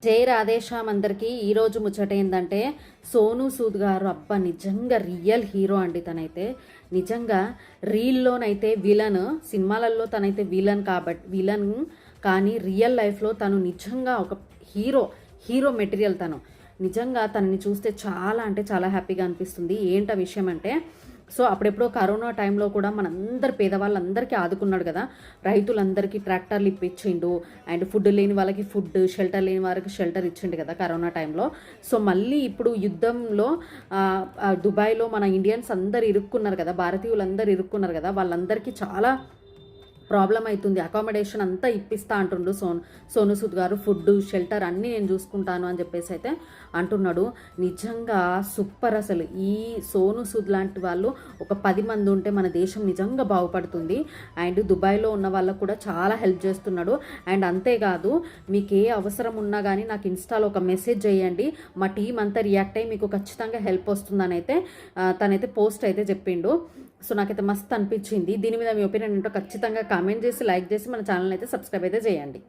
జై రాధేశ్యామ్ అందరికీ ఈరోజు ముచ్చట ఏంటంటే సోను సూద్ గారు అబ్బా నిజంగా రియల్ హీరో అండి. తనైతే నిజంగా రీల్లోనైతే విలన్, సినిమాలలో తనైతే విలన్ కానీ రియల్ లైఫ్లో తను నిజంగా ఒక హీరో మెటీరియల్. తను నిజంగా తనని చూస్తే చాలా అంటే చాలా హ్యాపీగా అనిపిస్తుంది. ఏంట విషయం అంటే సో అప్పుడెప్పుడో కరోనా టైంలో కూడా మనందరు పేదవాళ్ళందరికీ ఆదుకున్నాడు కదా. రైతులందరికీ ట్రాక్టర్లు ఇప్పించిండు, అండ్ ఫుడ్ లేని వాళ్ళకి ఫుడ్, షెల్టర్ లేని వారికి షెల్టర్ ఇచ్చిండు కదా కరోనా టైంలో. సో మళ్ళీ ఇప్పుడు యుద్ధంలో దుబాయ్లో మన ఇండియన్స్ అందరు ఇరుక్కున్నారు కదా, భారతీయులందరూ ఇరుక్కున్నారు కదా, వాళ్ళందరికీ చాలా ప్రాబ్లం అవుతుంది. అకామిడేషన్ అంతా ఇప్పిస్తా అంటుండు సోను సూద్ గారు. ఫుడ్, షెల్టర్ అన్నీ నేను చూసుకుంటాను అని చెప్పేసి అయితే అంటున్నాడు. నిజంగా సూపర్. అసలు ఈ సోను సూద్ లాంటి వాళ్ళు ఒక 10 మంది ఉంటే మన దేశం నిజంగా బాగుపడుతుంది. అండ్ దుబాయ్లో ఉన్న వాళ్ళకు కూడా చాలా హెల్ప్ చేస్తున్నాడు. అండ్ అంతేకాదు, మీకు ఏ అవసరం ఉన్నా కానీ నాకు ఇన్స్టాలో ఒక మెసేజ్ చేయండి, మా టీం అంతా రియాక్ట్ అయ్యి మీకు ఖచ్చితంగా హెల్ప్ వస్తుందని అయితే తనైతే పోస్ట్ అయితే చెప్పిండు. సో నాకైతే మస్తు అనిపించింది. దీని మీద మీ ఒపీనియన్ ఏంటో ఖచ్చితంగా కామెంట్ చేసి, లైక్ చేసి మన ఛానల్ అయితే సబ్స్క్రైబ్ అయితే చేయండి.